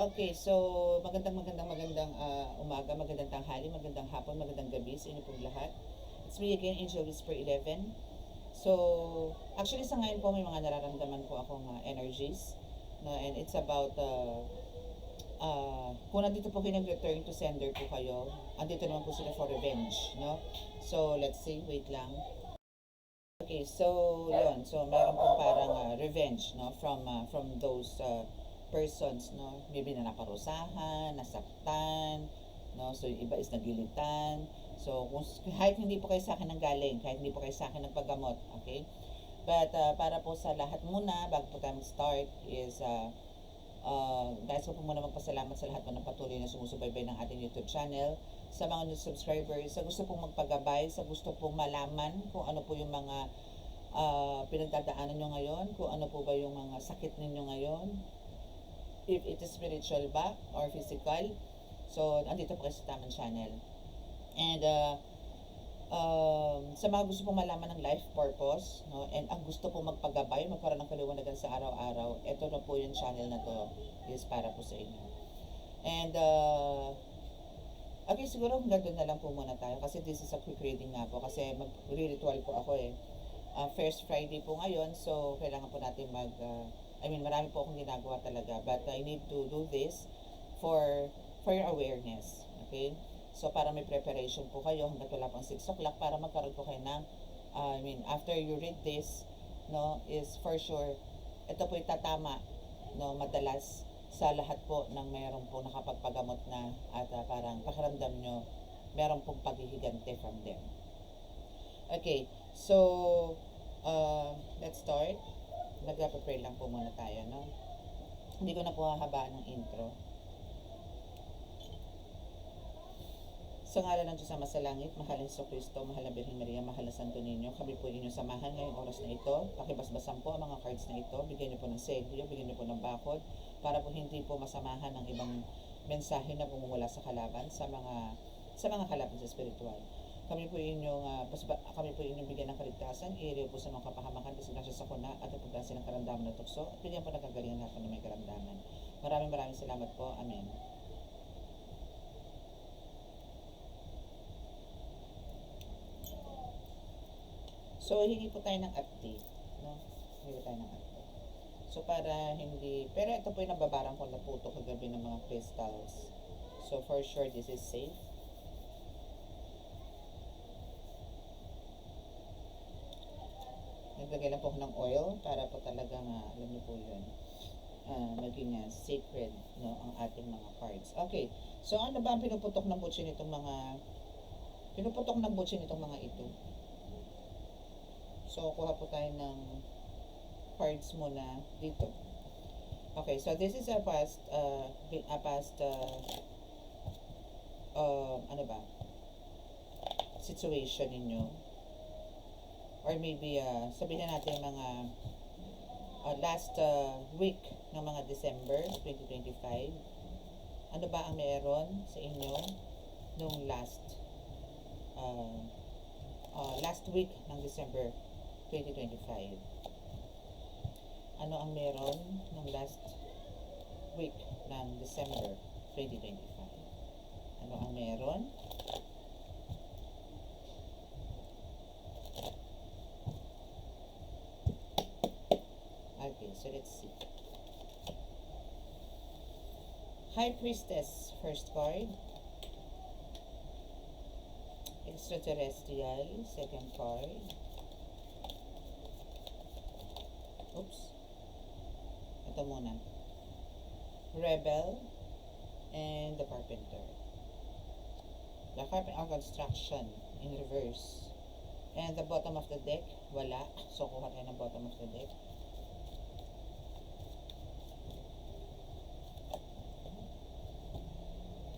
Okay, so magandang umaga, magandang tanghali, magandang hapon, magandang gabi sa inyo pong lahat. It's me again, Angel Whisper 11. So, actually sa ngayon po may mga nararamdaman po akong energies, no, and it's about kung nandito po kayo nag-return to sender po kayo, andito naman po sila for revenge, no? So, let's see, wait lang. Okay, so yun. So meron pong parang revenge, no, from those persons, no. Maybe na naparusahan, nasaktan, no. So yung iba is nagilitan. So kung kahit hindi po kayo sa akin nanggaling, kahit hindi po kayo sa akin nagpagamot, okay? But para po sa lahat muna bago po tayo mag-start is guys, ko po muna magpasalamat sa lahat po ng patuloy na sumusubaybay ng ating YouTube channel, sa mga new subscribers, sa gusto pong magpagabay, sa gusto pong malaman kung ano po yung mga pinagdadaanan nyo ngayon, kung ano po ba yung mga sakit ninyo ngayon, if it is spiritual ba or physical. So, andito po kayo sa tamang channel. And sa mga gusto pong malaman ng life purpose, no, and ang gusto pong magpagabay, magkaroon ng kaliwanagan sa araw-araw, ito na po yung channel na to is para po sa inyo. And okay, siguro hanggang doon na lang po muna tayo kasi this is a quick reading nga po kasi mag-ritual po ako first Friday po ngayon, so kailangan po natin marami po akong ginagawa talaga, but I need to do this for your awareness, okay? So, para may preparation po kayo hanggang wala pang 6 o'clock para magkaroon po kayo ng, after you read this, no, is for sure, ito po itatama, no, madalas sa lahat po ng mayroon po nakapagpagamot na at parang pakiramdam nyo, meron pong paghihigante from them. Okay, so, let's start. Nag-prepare lang po muna tayo, no? Hindi ko na po hahabaan ng intro. Sa ngalan ng Diyos Ama sa langit, mahal na Hesus Kristo, mahal na Birhen Maria, mahal na Santo Niño, kami po inyong samahan ngayong oras na ito. Pakibasbasan po ang mga cards na ito, bigyan niyo po ng selyo, bigyan niyo po ng bakod, para po hindi po masamahan ng ibang mensahe na pumumula sa kalaban, sa mga kalaban sa spiritual. Kami po inyong bigyan ng kaligtasan, i-iriw po sa mga kapahamakan, disgrasya sa kuna, at ipagdasi ng karamdaman na tukso, at bigyan po ng kagalingan lahat na may karamdaman. Maraming salamat po. Amen. So, hingi po tayo ng update, no? Hingi tayo ng update. So, para hindi, pero ito po yung nababarang ko na puto kagabi ng mga crystals. So, for sure, this is safe. Naglagay lang po ako ng oil para po talagang, alam niyo po yun, maging sacred, no, ang ating mga cards. Okay, so ano ba ang pinuputok ng butsin nitong mga ito? So, kuha po tayo ng cards muna dito. Okay, so this is a past situation ninyo. Or maybe, sabihin na natin mga last week ng mga December 2025. Ano ba ang meron sa inyo nung last week ng December 2025. Ano ang meron ng last week ng December 2025? Ano ang meron? Okay, so let's see. High Priestess, first card. Extraterrestrial, second card. Oops. Ito muna. Rebel and the Carpenter. The Carpenter of Construction in reverse. And the bottom of the deck, wala. So, kuha tayo ng bottom of the deck.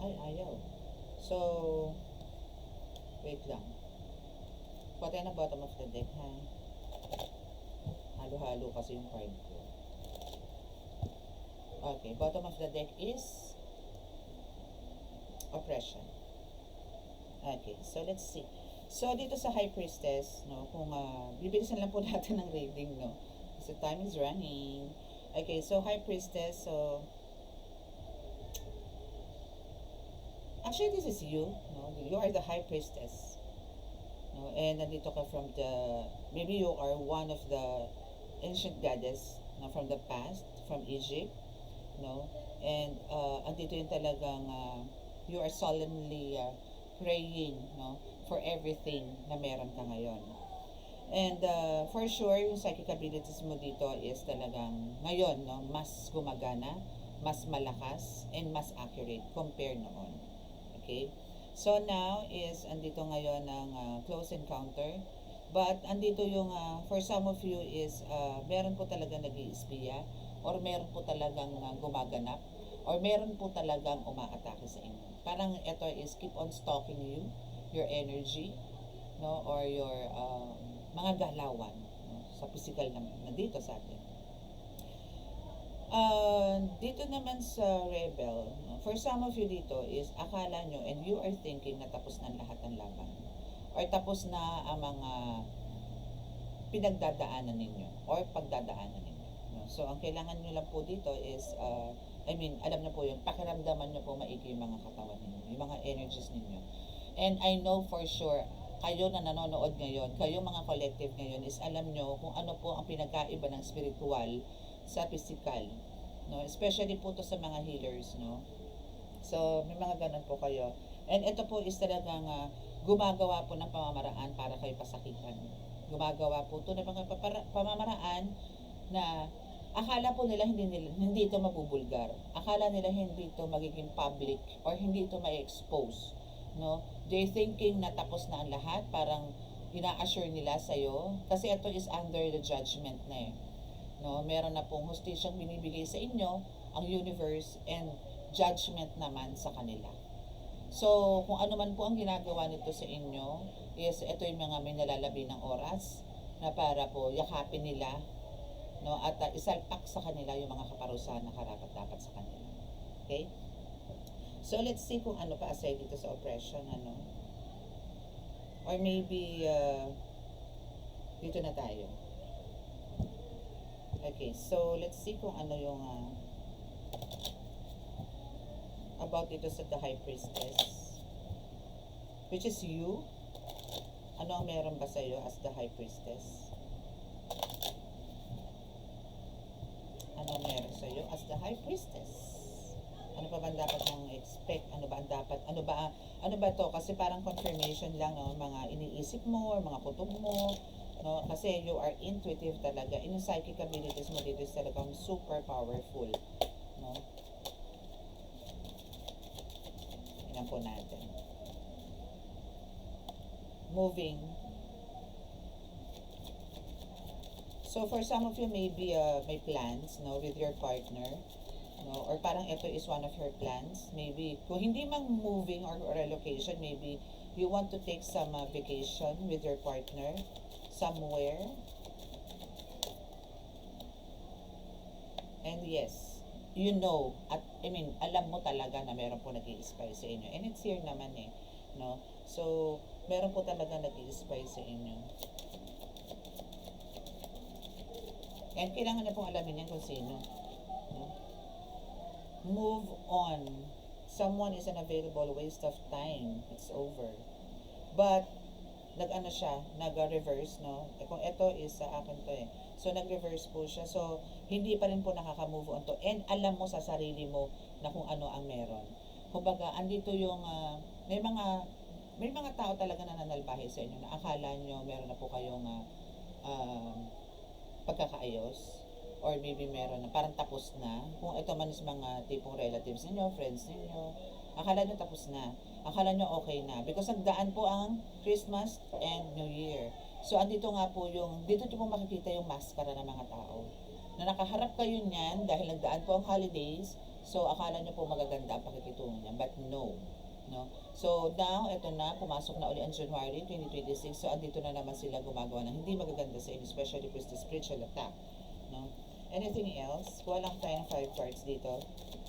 Ay, ayaw. So, wait lang. Kuha tayo ng bottom of the deck, ha? Halo-halo kasi yung card ko. Okay, bottom of the deck is oppression. Okay, so let's see. So, dito sa High Priestess, no, kung bibilisan lang po natin ng reading, no, kasi time is running. Okay, so High Priestess, so Actually, this is you. No? You are the high priestess. No? And nandito ka from the, maybe you are one of the ancient goddess, no, from the past, from Egypt. No? And andito yung talagang you are solemnly praying, no, for everything na meron ka ngayon. And for sure, yung psychic abilities mo dito is talagang ngayon, no, mas gumagana, mas malakas, and mas accurate compare noon. Okay? So now is andito ngayon ang close encounter. But andito yung for some of you is meron po talaga nag-iispiya or meron po talagang gumaganap or meron po talagang umaatake sa inyo. Parang ito is keep on stalking you, your energy, no, or your mga galawan, no, sa physical na dito sa atin. Dito naman sa rebel, no, for some of you dito is akala nyo and you are thinking na tapos na lahat ng laban or tapos na ang mga pinagdadaanan ninyo or pagdadaanan ninyo. No? So, ang kailangan nyo lang po dito is alam na po yun, pakiramdaman nyo po maigi yung mga katawan ninyo, yung mga energies ninyo. And I know for sure, kayo na nanonood ngayon, kayo mga collective ngayon, is alam nyo kung ano po ang pinagkaiba ng spiritual sa physical. No? Especially po to sa mga healers. No? So, may mga ganun po kayo. And ito po is talagang gumagawa po ng pamamaraan para kayo pasakitan. Gumagawa po ito ng mga pamamaraan na akala po nila hindi ito mabubulgar. Akala nila hindi ito magiging public or hindi ito ma-expose. No? They're thinking na tapos na ang lahat, parang ina-assure nila sa'yo. Kasi ito is under the judgment na eh. No? Meron na pong hustisyang binibigay sa inyo, ang universe, and judgment naman sa kanila. So, kung ano man po ang ginagawa nito sa inyo, is ito yung mga may nalalabi ng oras na para po yakapin nila, no, at isalpak sa kanila yung mga kaparusahan na karapat-dapat sa kanila. Okay? So, let's see kung ano pa aside dito sa oppression, ano. Or maybe, dito na tayo. Okay, so let's see kung ano yung about dito sa the high priestess, which is you. Ano ang meron ba sa'yo as the high priestess? Ano meron sa'yo as the high priestess? Ano pa ba dapat mong expect? Ano ba to? Kasi parang confirmation lang, no, mga iniisip mo or mga kutob mo, no, kasi you are intuitive talaga. Yung psychic abilities mo dito is talagang super powerful, no. Tingnan po natin. Moving. So for some of you maybe may plans, no, with your partner, no, or parang ito is one of your plans. Maybe kung hindi mang moving or relocation, maybe you want to take some vacation with your partner somewhere. And yes, you know, at alam mo talaga na meron po nag-i-spy sa inyo. And it's here naman eh, no? So, meron po talaga nag-i-spy sa inyo. And kailangan na pong alamin yan kung sino. No? Move on. Someone is unavailable, waste of time. It's over. But, nag-ano siya, nag-reverse, no? Kung ito is sa akin to eh. So, nag-reverse po siya. So, hindi pa rin po nakaka-move on to. And alam mo sa sarili mo na kung ano ang meron. Kumbaga, andito yung, may mga tao talaga na nanalbahe sa inyo na akala nyo meron na po kayong pagkakaayos. Or maybe meron na, parang tapos na. Kung ito man is mga tipong relatives ninyo, friends ninyo, akala nyo tapos na. Akala nyo okay na. Because nagdaan po ang Christmas and New Year. So, andito nga po dito nyo po makikita yung maskara ng mga tao. Na nakaharap kayo niyan dahil nagdaan po ang holidays. So, akala nyo po magaganda ang pakikitungo niyan. But no. No? So, now, ito na, pumasok na uli ang January 2026. So, andito na naman sila gumagawa ng hindi magaganda sa inyo, especially with the spiritual attack. No? Anything else? Walang tayo ng 5 cards dito.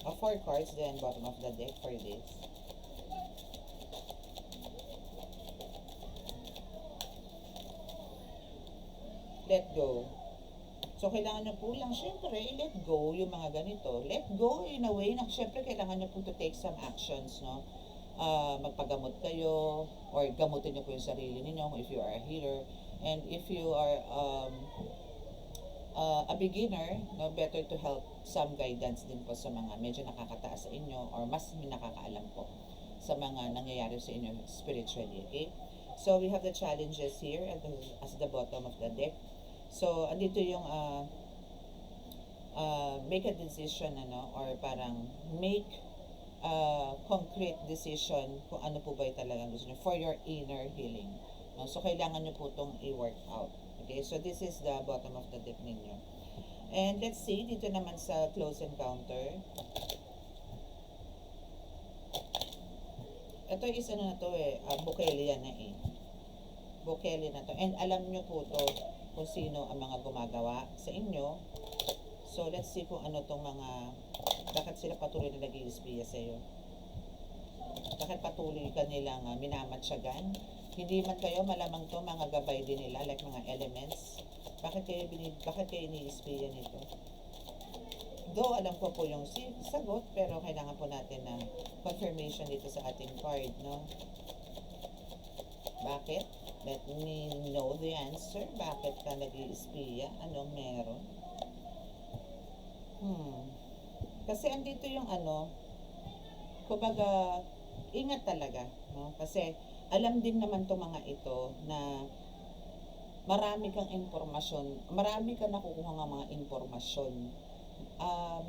4 cards, then bottom of the deck for this. Let go. So, kailangan nyo po lang, syempre, let go yung mga ganito. Let go in a way na, syempre, kailangan nyo po to take some actions, no? magpagamot kayo or gamutin niyo po yung sarili ninyo if you are a healer. And if you are a beginner, no, better to help some guidance din po sa mga medyo nakakataas sa inyo or mas nakakaalam po sa mga nangyayari sa inyo spiritually, okay? So, we have the challenges here as the bottom of the deck. So, andito yung make a decision, ano, or parang make concrete decision kung ano po ba yung talagang gusto nyo for your inner healing. No? So, kailangan nyo po itong i-work out. Okay, so this is the bottom of the deck ninyo. And let's see, dito naman sa close encounter. Ito is ano na to Bukeli yan na Bukeli na to. And alam nyo po to kung sino ang mga gumagawa sa inyo. So, let's see kung ano tong mga, bakit sila patuloy na nag-i-espiya sa iyo. Bakit patuloy ka nilang minamatsagan? Hindi man kayo, malamang to mga gabay din nila, like mga elements. Bakit kayo ini-espiya nito? Though, alam ko po yung sagot, pero kailangan po natin na confirmation dito sa ating card, no? Bakit? Let me know the answer. Bakit ka nag-i-espiya? Anong meron? Kasi andito yung kumbaga, ingat talaga, no? Kasi, alam din naman tong mga ito na marami kang impormasyon, marami kang nakukuha ng mga impormasyon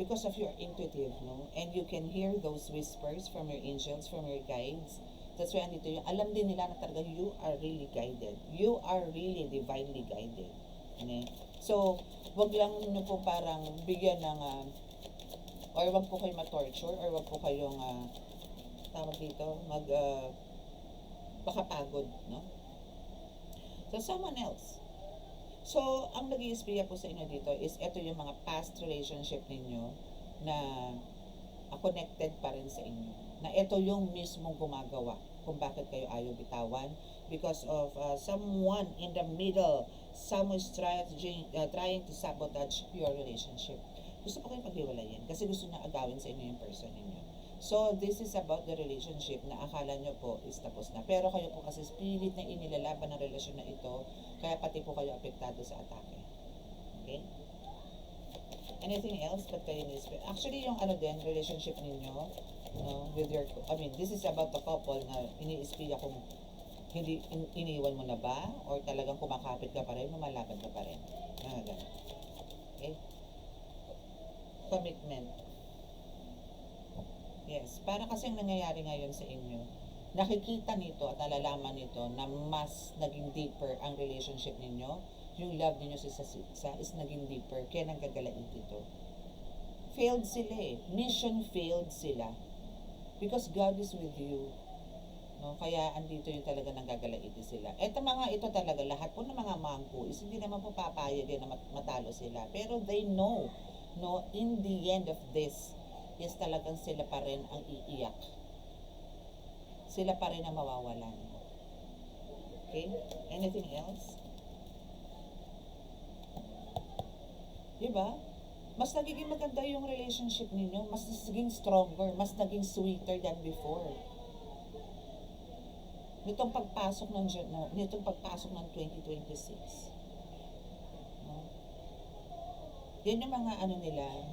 because of your intuitive, no? And you can hear those whispers from your angels, from your guides. That's why andito yung, alam din nila na talaga you are really guided. You are really divinely guided. Okay? So, wag lang nyo po parang bigyan ng, or wag po kayo ma-torture, or wag po kayong, tawag dito, makapagod, no? So, someone else. So, ang nag-i-espiya po sa inyo dito is ito yung mga past relationship ninyo na connected pa rin sa inyo. Na ito yung mismong gumagawa kung bakit kayo ayaw bitawan because of someone in the middle, someone is trying to sabotage your relationship. Gusto po kayo paghiwalayin kasi gusto niya agawin sa inyo yung person ninyo. So, this is about the relationship na akala nyo po is tapos na. Pero kayo po kasi spirit na inilalaban ng relasyon na ito, kaya pati po kayo apektado sa atake. Okay? Anything else but kayo ni-spirit? Actually, yung relationship ninyo, no, with your, this is about the couple na ini-espiya kung hindi iniwan mo na ba or talagang kumakapit ka pa rin, lumalaban ka pa rin. Mga ganun. Okay? Commitment. Yes, para kasi ang nangyayari ngayon sa inyo, nakikita nito at nalalaman nito na mas naging deeper ang relationship ninyo, yung love ninyo sa isa is naging deeper, kaya nanggagalait ito. Failed sila mission failed sila. Because God is with you. No? Kaya andito yung talaga nanggagalait sila. Eto mga ito talaga, lahat po ng mga mangko is hindi naman po papayag na matalo sila. Pero they know, no, in the end of this, is talagang sila pa rin ang iiyak. Sila pa rin ang mawawalan. Okay? Anything else? Diba? Mas nagiging maganda yung relationship ninyo, mas nagiging stronger, mas naging sweeter than before. Nitong pagpasok ng 2026. Yan yung mga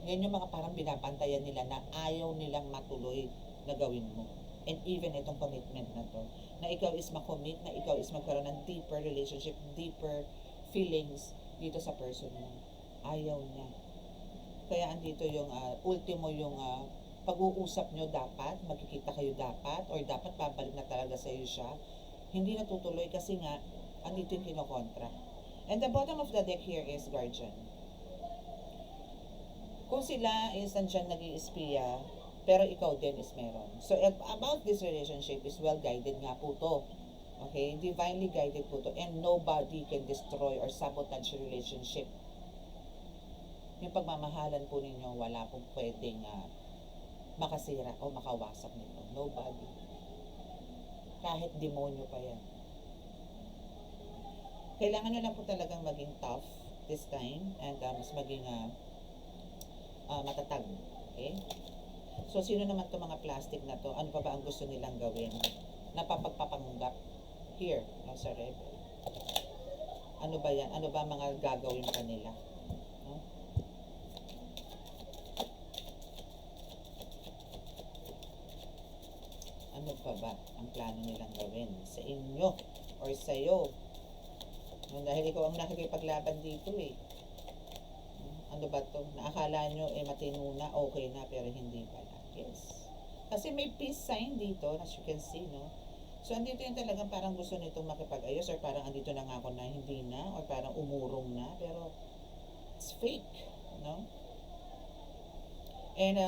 yan yung mga parang binapantayan nila na ayaw nilang matuloy na gawin mo. And even itong commitment na to, na ikaw is makommit, na ikaw is magkaroon ng deeper relationship, deeper feelings dito sa person mo. Ayaw niya. Kaya andito yung ultimo yung pag-uusap nyo dapat, magkikita kayo dapat, or dapat babalik na talaga sa iyo siya. Hindi natutuloy kasi nga, andito yung kinokontra. And the bottom of the deck here is Guardian. Kung sila is andyan nag-i-espiya, pero ikaw din is meron. So, about this relationship is well-guided nga po to. Okay? Divinely guided po to. And nobody can destroy or sabotage your relationship. Yung pagmamahalan po ninyo, wala pong pwedeng makasira o makawasak nito. Nobody. Kahit demonyo pa yan. Kailangan nyo lang po talagang maging tough this time and mas maging matatag. Okay? So, sino naman to mga plastic na to? Ano pa ba ang gusto nilang gawin? Napapagpapanggap here, no, sa rebel. Ano ba yan? Ano ba mga gagawin pa nila? No? Ano pa ba ang plano nilang gawin sa inyo or sa'yo? No, dahil ikaw ang nakikipaglaban dito eh. Ano ba to? Naakala nyo matino na, okay na, pero hindi pala. Yes. Kasi may peace sign dito, as you can see, no? So, andito yung talagang parang gusto nitong makipag-ayos or parang andito na nga ako na hindi na or parang umurong na, pero it's fake, no? And,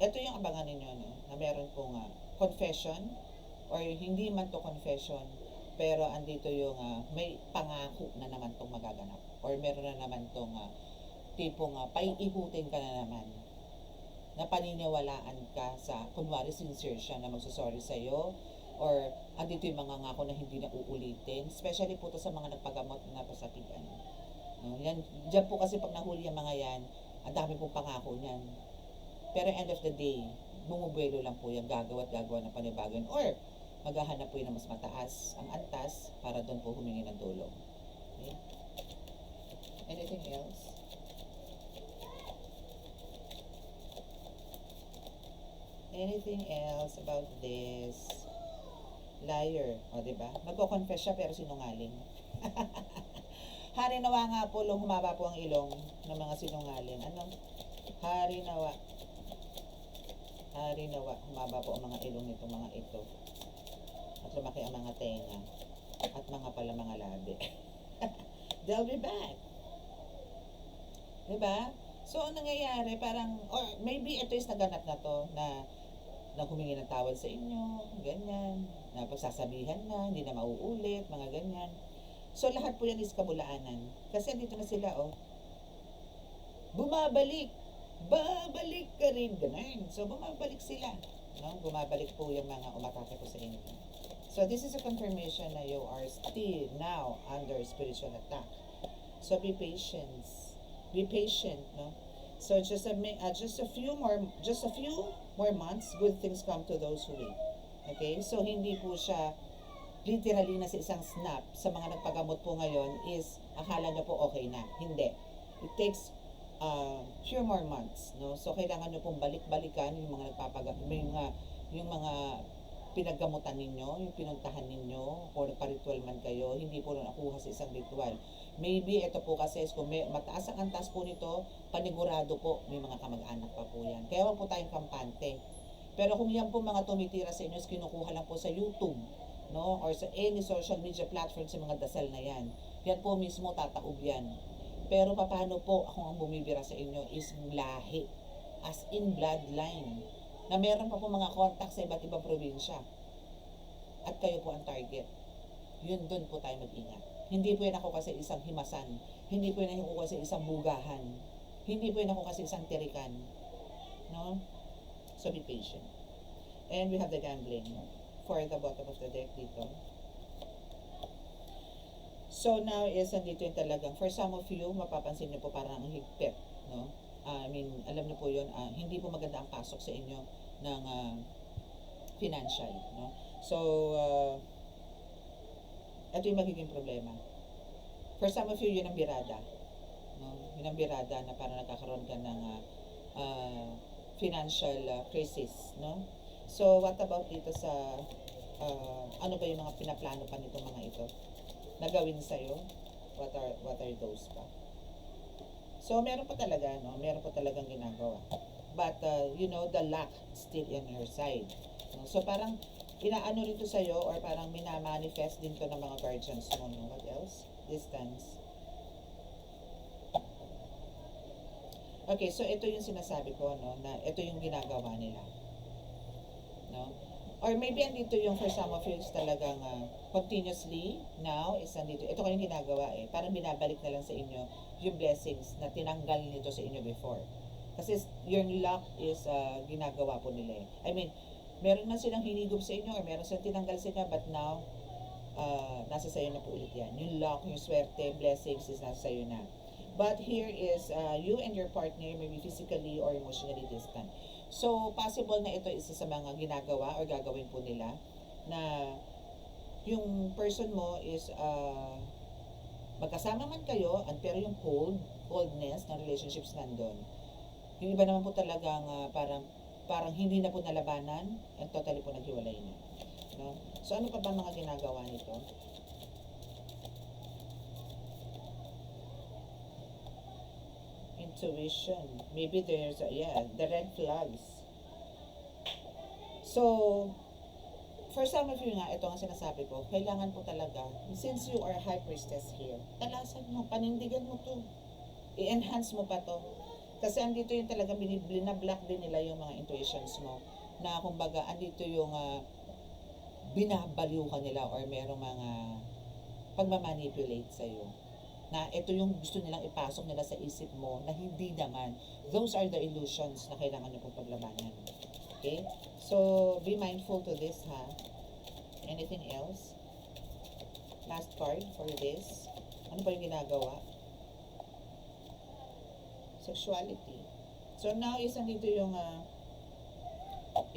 ito yung abangan ninyo, no? Na meron pong confession or hindi man to confession, pero andito yung may pangako na naman tong magaganap or meron na naman tong tipong paiikutin ka na naman na paniniwalaan ka sa kunwari sincere siya na magsasorry sa'yo or andito yung mga ngako na hindi na uulitin, especially po to sa mga nagpagamot na napasakitan, no? Yan, dyan po kasi pag nahuli yung mga yan, ang dami pong pangako niyan, pero end of the day bumubuelo lang po yan, gagawa at gagawa ng panibago or maghahanap po yun ng mas mataas ang antas para doon po humingi ng tulong. Okay? Anything else? Anything else about this? Liar. O, diba? Magko-confess siya pero sinungaling. Hari nawa nga po, humaba po ang ilong ng mga sinungaling. Ano? Hari nawa. Hari nawa. Humaba po ang mga ilong nito, mga ito. At lumaki ang mga tenga. At mga pala mga labi. They'll be back. Diba? So, ang nangyayari, parang, or maybe ito is naganap na to, na humingi ng tawad sa inyo, ganyan, na pagsasabihan na, hindi na mauulit, mga ganyan. So, lahat po yan is kabulaanan. Kasi dito na sila, oh, bumabalik, babalik ka rin, ganun. So, bumabalik sila, no? Bumabalik po yung mga umatake po sa inyo. So, this is a confirmation na you are still now under spiritual attack. So, be patient. Be patient, no? So just a few more months, good things come to those who wait. Okay? So hindi po siya literally na sa isang snap. Sa mga nagpagamot po ngayon is akala nyo po okay na. Hindi. It takes few more months, no? So kailangan nyo pong balik-balikan yung mga yung mga pinaggamutan ninyo, yung pinuntahan ninyo, o nagpa-ritual man kayo, hindi po nakuha sa isang ritual. Maybe ito po kasi kung may mataas ang antas po nito, panigurado po may mga kamag-anak pa po yan. Kaya wag po tayong kampante. Pero kung yan po mga tumitira sa inyo, kinukuha lang po sa YouTube, no? Or sa any social media platform sa mga dasal na yan. Yan po mismo tataob yan. Pero paano po kung ang bumibira sa inyo is lahi, as in bloodline, na meron pa po mga contact sa iba't ibang probinsya. At kayo po ang target. Yun, doon po tayo mag-ingat. Hindi po yan ako kasi isang himasan. Hindi po yan ako kasi isang bugahan. Hindi po yan ako kasi isang tirikan. No? So be patient. And we have the gambling for the bottom of the deck dito. So now is andito yung talagang, for some of you, mapapansin niyo po parang ang higpit. No? I mean, alam niyo po yun, hindi po maganda ang pasok sa inyo ng financial. No? So, ito yung magiging problema. For some of you, yun ang birada. No? Yun ang birada na parang nagkakaroon ka ng financial crisis. No? So, what about dito sa, ano ba yung mga pinaplano pa nito mga ito? Nagawin sa'yo? What are those pa? So, meron pa talaga, no? Meron pa talagang ginagawa. But, you know, the luck still on your side. No? So, parang, inaano rito sa'yo or parang minamanifest din to ng mga guardians mo. No? What else? Distance. Okay, so ito yung sinasabi ko, no? Na ito yung ginagawa nila. No? Or maybe andito yung for some of you is talagang continuously now is andito. Ito kayong ginagawa eh. Parang binabalik na lang sa inyo yung blessings na tinanggal nito sa inyo before. Kasi your luck is ginagawa po nila eh. I mean, meron man silang hinigop sa inyo or meron silang tinanggal sa inyo but now, nasa sayo na po ulit yan. Yung luck, yung swerte, blessings is nasa sayo na. But here is you and your partner may be physically or emotionally distant. So, possible na ito isa sa mga ginagawa or gagawin po nila na yung person mo is magkasama man kayo, pero yung coldness ng relationships nandun. Yung iba naman po talagang parang hindi na po nalabanan and totally po naghiwalay na. No? So, ano pa ba mga ginagawa nito? Intuition. Maybe there's, the red flags. So, for some of you nga, ito ang sinasabi ko, kailangan po talaga, since you are high priestess here, talasan mo, panindigan mo to. I-enhance mo pa to. Kasi andito yung talagang binablock din nila yung mga intuitions mo. Na kumbaga, andito yung binabaliw ka nila or merong mga pagmamanipulate sa'yo. Na ito yung gusto nilang ipasok nila sa isip mo na hindi naman. Those are the illusions na kailangan nyo pong paglabanan. Okay? So, be mindful to this, ha? Anything else? Last card for this. Ano pa yung ginagawa? Sexuality. So, now is nandito yung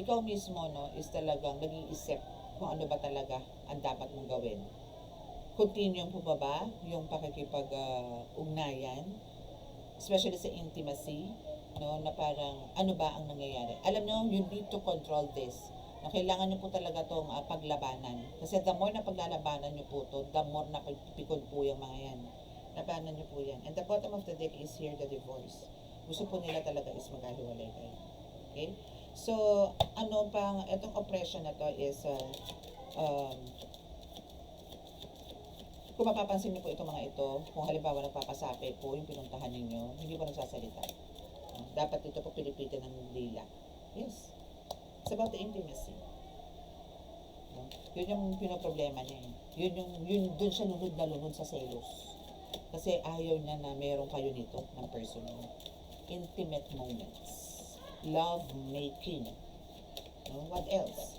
ikaw mismo, no, is talagang nag-iisip kung ano ba talaga ang dapat mong gawin. Continue po ba yung pakikipag-ugnayan, especially sa intimacy, no, na parang ano ba ang nangyayari. Alam nyo, you need to control this. Na kailangan nyo po talaga itong paglabanan. Kasi the more na paglalabanan nyo po to, the more na pagpikon po yung mga yan. Labanan nyo po yan. And the bottom of the deck is here, the divorce. Gusto po nila talaga is magkahiwalay kayo. Okay? So, ano pang, itong oppression na to is, kung mapapansin niyo po itong mga ito, kung halimbawa nagpapasapi po yung pinuntahan ninyo, hindi po nagsasalita. Dapat ito po pilipitin ng dila. Yes. It's about the intimacy. Yun yung pinoproblema niya. Yun dun siya lunod na lunod sa selos. Kasi ayaw niya na meron kayo nito ng person mo. Intimate moments. Love making. No? What else?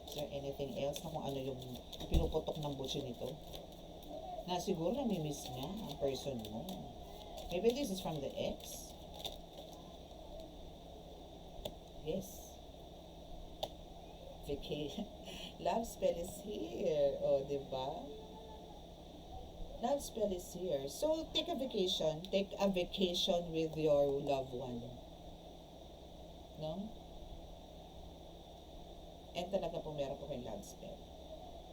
Is there anything else na kung ano yung pinuputok ng butso nito? Na siguro namimiss niya ang person mo. Maybe this is from the ex. Yes. Vacation. Love spell is here. O, diba? Love spell is here. So, take a vacation. Take a vacation with your loved one. No? And talaga po meron po kayong love spell.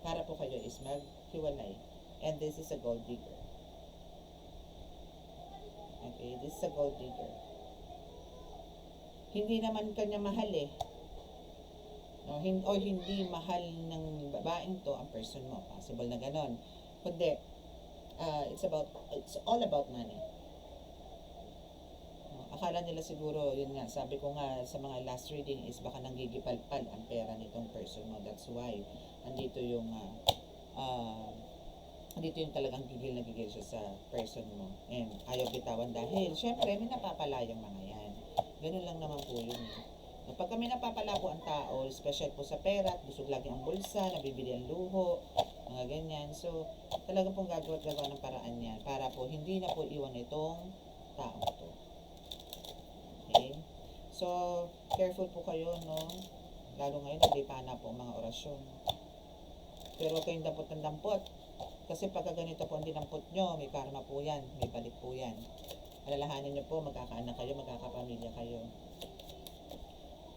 Para po kayo is maghiwalay. And this is a gold digger. Okay, this is a gold digger. Hindi naman kanya mahal eh. No, o hindi mahal ng babaeng to ang person mo. Possible na ganon. Kundi, it's all about money. Akala nila siguro, yun nga, sabi ko nga sa mga last reading is baka nanggigipalpal ang pera nitong person mo. That's why, andito yung talagang gigil na gigil siya sa person mo. And ayaw bitawan dahil, syempre, may napapalayang mga yan. Ganun lang naman po yun. Pag kami napapala po ang tao, special po sa pera, busog lagi ang bulsa, nabibili ang luho, mga ganyan. So, talagang pong gagawa ng paraan yan para po hindi na po iwan itong tao to. Okay? So, careful po kayo, no? Lalo ngayon, naglipa na po ang mga orasyon. Pero huwag kayong dampot ng dampot. Kasi pagka ganito po ang dinampot nyo, may karma po yan, may balik po yan. Alalahanin nyo po, magkakaanak kayo, magkakapamilya kayo.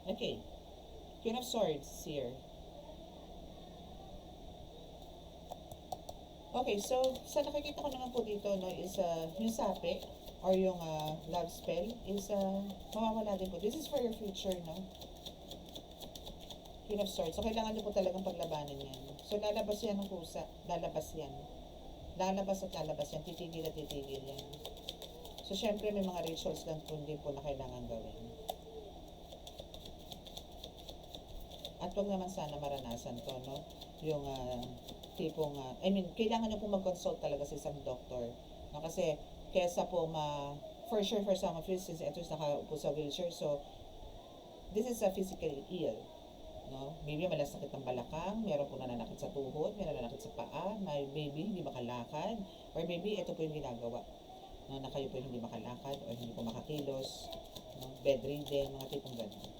Okay. Queen of Swords here. Okay, so sa nakikita ko naman po dito, no, is yung sapi or yung love spell is mawawala din po. This is for your future, no? Queen of Swords. So, kailangan nyo po talagang paglabanan yan. So, lalabas yan ng kusa. Lalabas yan. Lalabas at lalabas yan. Titigil at titigil yan. So, syempre, may mga rituals lang po din po na kailangan gawin. At wag naman sana maranasan to, no? Yung tipong, kailangan nyo po mag-consult talaga sa isang doctor. No? Kasi, kesa po for sure, for some of you, since ito is nakaupo sa wheelchair, so, this is a physically ill. No? Maybe malasakit ang balakang, meron po nananakit sa tuhod, meron nananakit sa paa, maybe hindi makalakad, or maybe ito po yung ginagawa. No, na kayo po hindi makalakad, or hindi po makakilos, no? Bedridden, mga tipong ganun.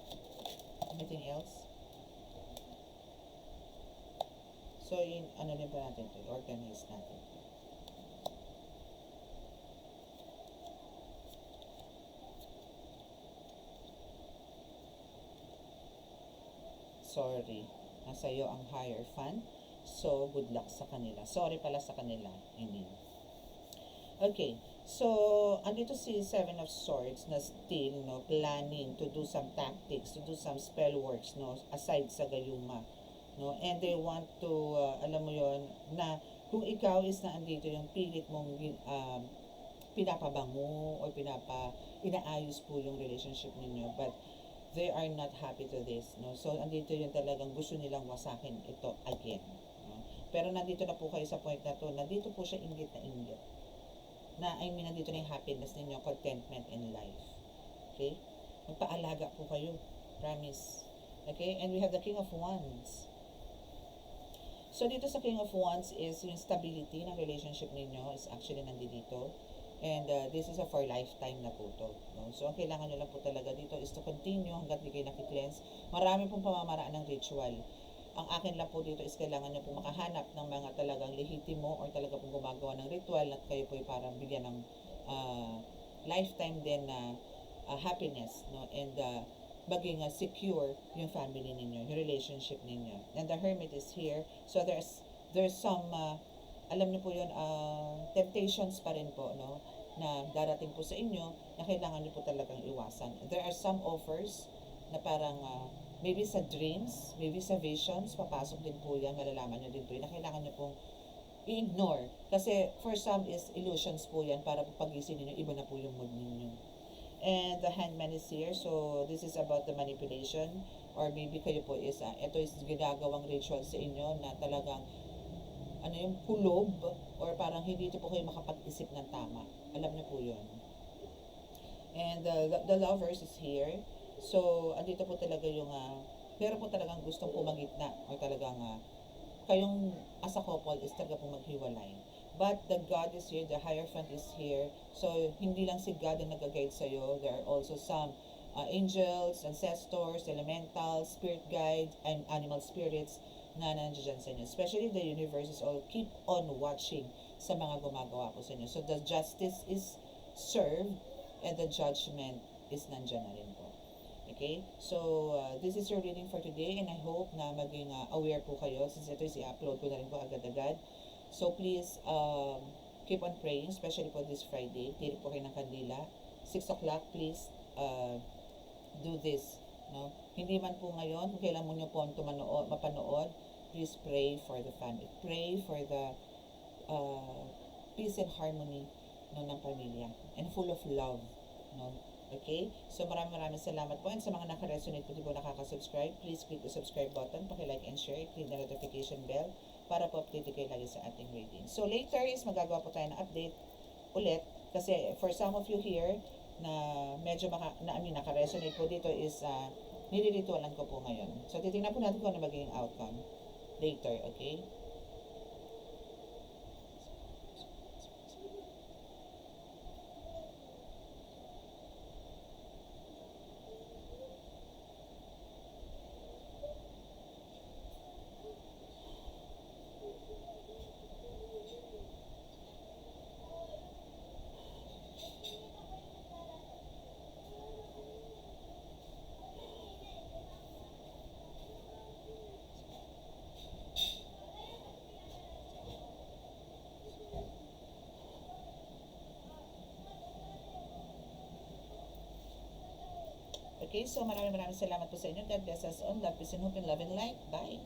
Anything else? So, ano din pa natin ito, organize natin. Sorry, nasa iyo ang higher fund. So, good luck sa kanila. Sorry pala sa kanila, hindi. Okay, so, andito si Seven of Swords na still, no, planning to do some tactics, to do some spell works, no, aside sa gayuma, no, and they want to, alam mo yon na kung ikaw is na andito yung pilit mong pinapabango or inaayos po yung relationship ninyo, but they are not happy to this, no? So, andito yung talagang gusto nilang wasakin ito again, no? Pero nandito na po kayo sa point na to, nandito po siya inggit na inggit. I mean, nandito na yung happiness ninyo, contentment in life. Okay? Magpaalaga po kayo. Promise. Okay? And we have the King of Wands. So, dito sa King of Wands is yung stability ng relationship ninyo is actually nandito. And this is a for lifetime na po to. No? So, ang kailangan nyo lang po talaga dito is to continue hanggat di kayo nakikleanse. Marami pong pamamaraan ng ritual. Ang akin lang po dito is kailangan nyo po makahanap ng mga talagang lehitimo or talaga pong gumagawa ng ritual at kayo po ay parang bigyan ng lifetime din na happiness, no? And maging secure yung family ninyo, yung relationship ninyo. And the Hermit is here. So, there's some alam niyo po yun, temptations pa rin po, no, na darating po sa inyo na kailangan niyo po talagang iwasan. There are some offers na parang maybe sa dreams, maybe sa visions, papasok din po yan, malalaman niyo din po yun na kailangan niyo pong i-ignore. Kasi for some is illusions po yan para pagising niyo, iba na po yung mood ninyo. And the Hangman is here, so this is about the manipulation or maybe kayo po is, ito is ginagawang ritual sa inyo na talagang ano yung kulob or parang hindi po kayo makapag-isip ng tama. Alam niyo po yun. And the lovers is here. So, andito po talaga yung pero po talagang gustong pumagitna or talagang kayong as a couple is talaga po maghiwalay. But the God is here, the Hierophant is here. So, hindi lang si God ang nag-guide sa'yo. There are also some angels, ancestors, elementals, spirit guides, and animal spirits na nandiyan sa inyo. Especially the universe is all keep on watching sa mga gumagawa po sa inyo. So the justice is served and the judgment is nandiyan na rin po. Okay? So this is your reading for today and I hope na maging aware po kayo since ito is i-upload ko na rin po agad-agad. So please keep on praying, especially po this Friday. Tiri po kayo ng kandila. 6 o'clock, please do this. No? Hindi man po ngayon, kung kailan mo nyo po mapanood, please pray for the family. Pray for the peace and harmony, no, ng pamilya. And full of love. No? Okay? So maraming salamat po. And sa mga naka-resonate po, di po nakaka-subscribe, please click the subscribe button, paki-like and share, click the notification bell para po update kayo lagi sa ating reading. So later is magagawa po tayo ng update ulit kasi for some of you here na medyo naka-resonate po dito is niliritualan ko po ngayon. So titingnan po natin kung ano magiging outcome later, okay? Okay, so maraming salamat po sa inyo. God bless us all. Love, peace, and hope, and love and light. Bye!